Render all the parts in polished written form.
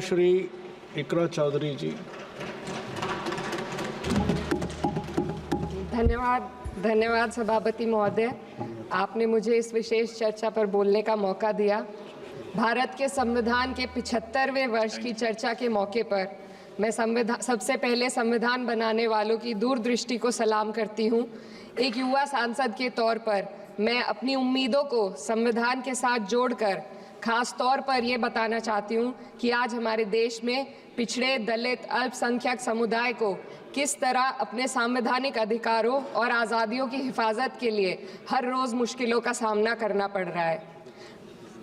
श्री इकरा चौधरी जी। धन्यवाद सभापति महोदय, आपने मुझे इस विशेष चर्चा पर बोलने का मौका दिया। भारत के संविधान के 75वें वर्ष की चर्चा के मौके पर मैं सबसे पहले संविधान बनाने वालों की दूरदृष्टि को सलाम करती हूँ। एक युवा सांसद के तौर पर मैं अपनी उम्मीदों को संविधान के साथ जोड़कर खास तौर पर ये बताना चाहती हूँ कि आज हमारे देश में पिछड़े, दलित, अल्पसंख्यक समुदाय को किस तरह अपने संवैधानिक अधिकारों और आज़ादियों की हिफाजत के लिए हर रोज़ मुश्किलों का सामना करना पड़ रहा है।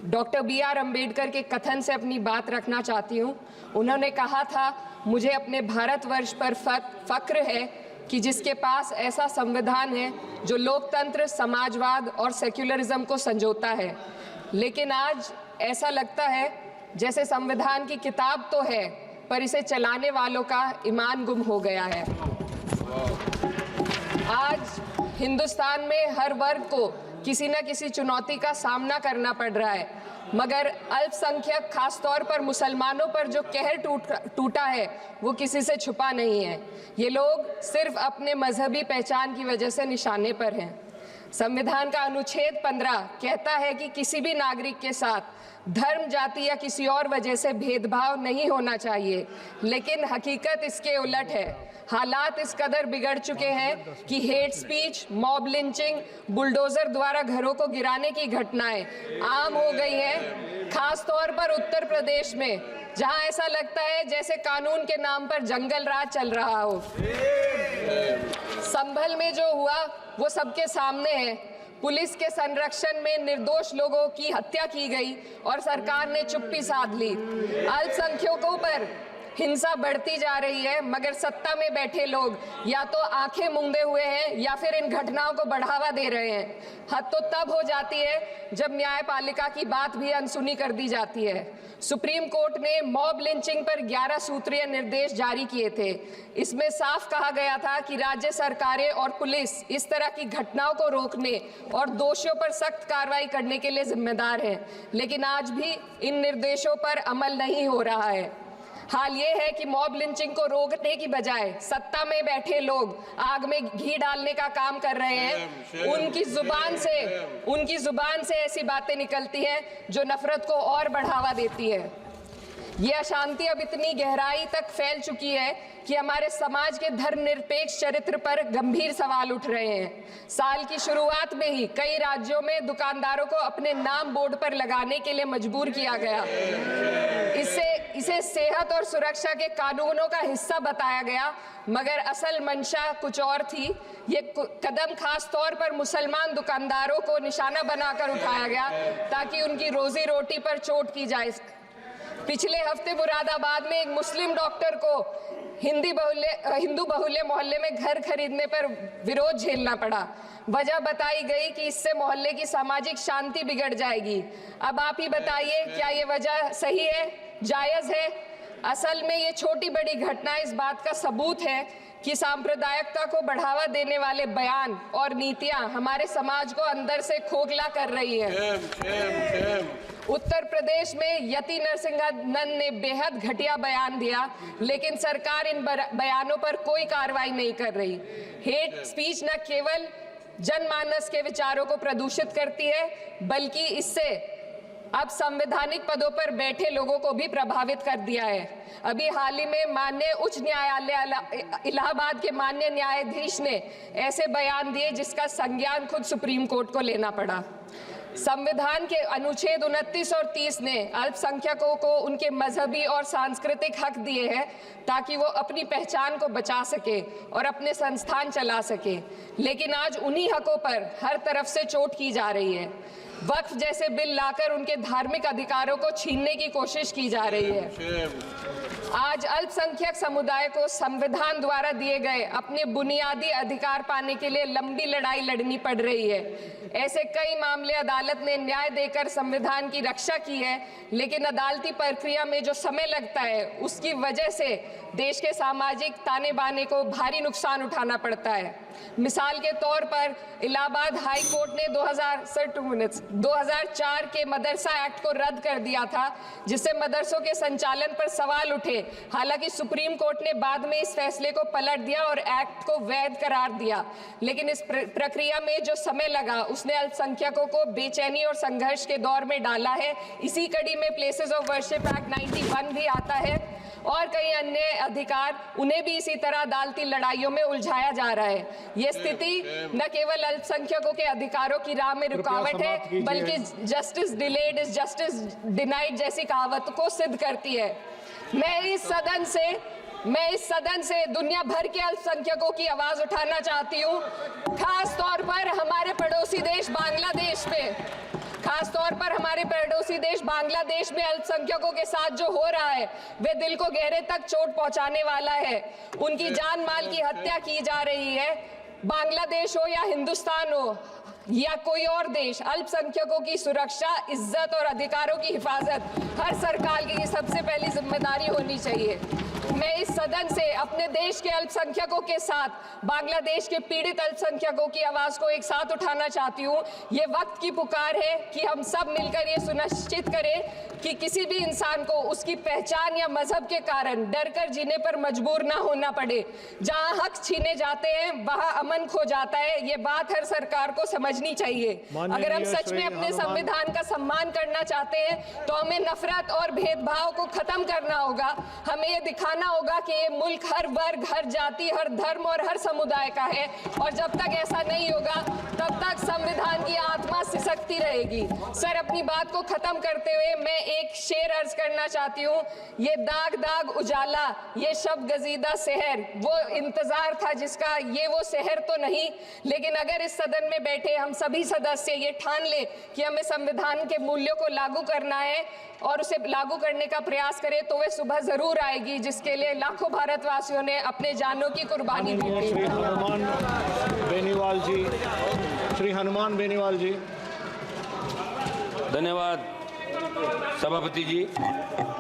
Doctor B.R. अम्बेडकर के कथन से अपनी बात रखना चाहती हूँ। उन्होंने कहा था, मुझे अपने भारतवर्ष पर फक्र है कि जिसके पास ऐसा संविधान है जो लोकतंत्र, समाजवाद और सेक्युलरिज्म को संजोता है। लेकिन आज ऐसा लगता है जैसे संविधान की किताब तो है पर इसे चलाने वालों का ईमान गुम हो गया है। आज हिंदुस्तान में हर वर्ग को किसी न किसी चुनौती का सामना करना पड़ रहा है, मगर अल्पसंख्यक खासतौर पर मुसलमानों पर जो कहर टूटा है वो किसी से छुपा नहीं है। ये लोग सिर्फ अपने मजहबी पहचान की वजह से निशाने पर हैं। संविधान का अनुच्छेद 15 कहता है कि किसी भी नागरिक के साथ धर्म, जाति या किसी और वजह से भेदभाव नहीं होना चाहिए, लेकिन हकीकत इसके उलट है। हालात इस कदर बिगड़ चुके हैं कि hate speech, mob lynching, bulldozer द्वारा घरों को गिराने की घटनाएं आम हो गई हैं। खास तौर पर उत्तर प्रदेश में, जहां ऐसा लगता है जैसे कानून के नाम पर जंगल राज चल रहा हो। संभल में जो हुआ वो सबके सामने है। पुलिस के संरक्षण में निर्दोष लोगों की हत्या की गई और सरकार ने चुप्पी साध ली। अल्पसंख्यकों पर हिंसा बढ़ती जा रही है, मगर सत्ता में बैठे लोग या तो आंखें मूंदे हुए हैं या फिर इन घटनाओं को बढ़ावा दे रहे हैं। हद तो तब हो जाती है जब न्यायपालिका की बात भी अनसुनी कर दी जाती है। सुप्रीम कोर्ट ने मॉब लिंचिंग पर 11 सूत्रीय निर्देश जारी किए थे। इसमें साफ कहा गया था कि राज्य सरकारें और पुलिस इस तरह की घटनाओं को रोकने और दोषियों पर सख्त कार्रवाई करने के लिए जिम्मेदार हैं, लेकिन आज भी इन निर्देशों पर अमल नहीं हो रहा है। हाल ये है कि मॉब लिंचिंग को रोकने की बजाय सत्ता में बैठे लोग आग में घी डालने का काम कर रहे हैं। उनकी जुबान से ऐसी बातें निकलती हैं जो नफरत को और बढ़ावा देती है। ये अशांति अब इतनी गहराई तक फैल चुकी है कि हमारे समाज के धर्मनिरपेक्ष चरित्र पर गंभीर सवाल उठ रहे हैं। साल की शुरुआत में ही कई राज्यों में दुकानदारों को अपने नाम बोर्ड पर लगाने के लिए मजबूर किया गया। इसे सेहत और सुरक्षा के कानूनों का हिस्सा बताया गया, मगर असल मंशा कुछ और थी। ये कदम खास तौर पर मुसलमान दुकानदारों को निशाना बनाकर उठाया गया ताकि उनकी रोजी रोटी पर चोट की जाए। पिछले हफ्ते मुरादाबाद में एक मुस्लिम डॉक्टर को हिंदू बहुल्य मोहल्ले में घर खरीदने पर विरोध झेलना पड़ा। वजह बताई गई कि इससे मोहल्ले की सामाजिक शांति बिगड़ जाएगी। अब आप ही बताइए, क्या ये वजह सही है, जायज है? असल में ये छोटी बड़ी घटना इस बात का सबूत है कि सांप्रदायिकता को बढ़ावा देने वाले बयान और नीतियां हमारे समाज को अंदर से खोखला कर रही है। उत्तर प्रदेश में यति नरसिंहन ने बेहद घटिया बयान दिया, लेकिन सरकार इन बयानों पर कोई कार्रवाई नहीं कर रही। हेट स्पीच न केवल जनमानस के विचारों को प्रदूषित करती है, बल्कि इससे अब संवैधानिक पदों पर बैठे लोगों को भी प्रभावित कर दिया है। अभी हाल ही में माननीय उच्च न्यायालय इलाहाबाद के माननीय न्यायाधीश ने ऐसे बयान दिए जिसका संज्ञान खुद सुप्रीम कोर्ट को लेना पड़ा। संविधान के अनुच्छेद 29 और 30 ने अल्पसंख्यकों को उनके मजहबी और सांस्कृतिक हक दिए हैं ताकि वो अपनी पहचान को बचा सके और अपने संस्थान चला सके, लेकिन आज उन्हीं हकों पर हर तरफ से चोट की जा रही है। वक्फ जैसे बिल लाकर उनके धार्मिक अधिकारों को छीनने की कोशिश की जा रही है। आज अल्पसंख्यक समुदाय को संविधान द्वारा दिए गए अपने बुनियादी अधिकार पाने के लिए लंबी लड़ाई लड़नी पड़ रही है। ऐसे कई मामले अदालत ने न्याय देकर संविधान की रक्षा की है, लेकिन अदालती प्रक्रिया में जो समय लगता है उसकी वजह से देश के सामाजिक ताने बाने को भारी नुकसान उठाना पड़ता है। मिसाल के तौर पर इलाहाबाद हाई कोर्ट ने 2004 के मदरसा एक्ट को रद्द कर दिया था, जिससे मदरसों के संचालन पर सवाल उठे। हालांकि सुप्रीम कोर्ट ने बाद में इस फैसले को पलट दिया और एक्ट को वैध करार दिया, लेकिन इस प्रक्रिया में जो समय लगा उसने अल्पसंख्यकों को बेचैनी और संघर्ष के दौर में डाला है। इसी कड़ी में प्लेसेस ऑफ वर्शिप एक्ट 91 भी आता है और कई अन्य अधिकार, उन्हें भी इसी तरह अदालती लड़ाइयों में उलझाया जा रहा है। ये स्थिति न केवल अल्पसंख्यकों के अधिकारों की राह में रुकावट है, बल्कि justice delayed is justice denied जैसी कहावत को सिद्ध करती है। मैं इस सदन से दुनिया भर के अल्पसंख्यकों की आवाज उठाना चाहती हूँ, खास तौर पर हमारे पड़ोसी देश बांग्लादेश में अल्पसंख्यकों के साथ जो हो रहा है वे दिल को गहरे तक चोट पहुंचाने वाला है। उनकी जान माल की हत्या की जा रही है। बांग्लादेश हो या हिंदुस्तान हो या कोई और देश, अल्पसंख्यकों की सुरक्षा, इज्जत और अधिकारों की हिफाजत हर सरकार की सबसे पहली जिम्मेदारी होनी चाहिए। मैं इस सदन से अपने देश के अल्पसंख्यकों के साथ बांग्लादेश के पीड़ित अल्पसंख्यकों की आवाज को एक साथ उठाना चाहती हूँ। ये वक्त की पुकार है कि हम सब मिलकर ये सुनिश्चित करें कि किसी भी इंसान को उसकी पहचान या मजहब के कारण डर कर जीने पर मजबूर ना होना पड़े। जहाँ हक छीने जाते हैं वहाँ अमन खो जाता है। ये बात हर सरकार को समझनी चाहिए। अगर हम सच में अपने संविधान का सम्मान करना चाहते हैं तो हमें नफरत और भेदभाव को खत्म करना होगा। हमें ये दिखाना होगा कि ये मुल्क हर वर्ग, हर जाति, हर धर्म और हर समुदाय का है, और जब तक ऐसा नहीं होगा तब तक संविधान की आत्मा सिसकती रहेगी। सर, अपनी बात को खत्म करते हुए मैं एक शेर अर्ज करना चाहती हूँ। ये दाग दाग उजाला, ये शब गजीदा शहर, वो इंतजार था जिसका ये वो शहर तो नहीं। लेकिन अगर इस सदन में बैठे हम सभी सदस्य ये ठान ले कि हमें संविधान के मूल्यों को लागू करना है और उसे लागू करने का प्रयास करें, तो वे सुबह जरूर आएगी जिसके लिए लाखों भारतवासियों ने अपने जानों की कुर्बानी दी थी। श्री हनुमान बेनीवाल जी। धन्यवाद सभापति जी।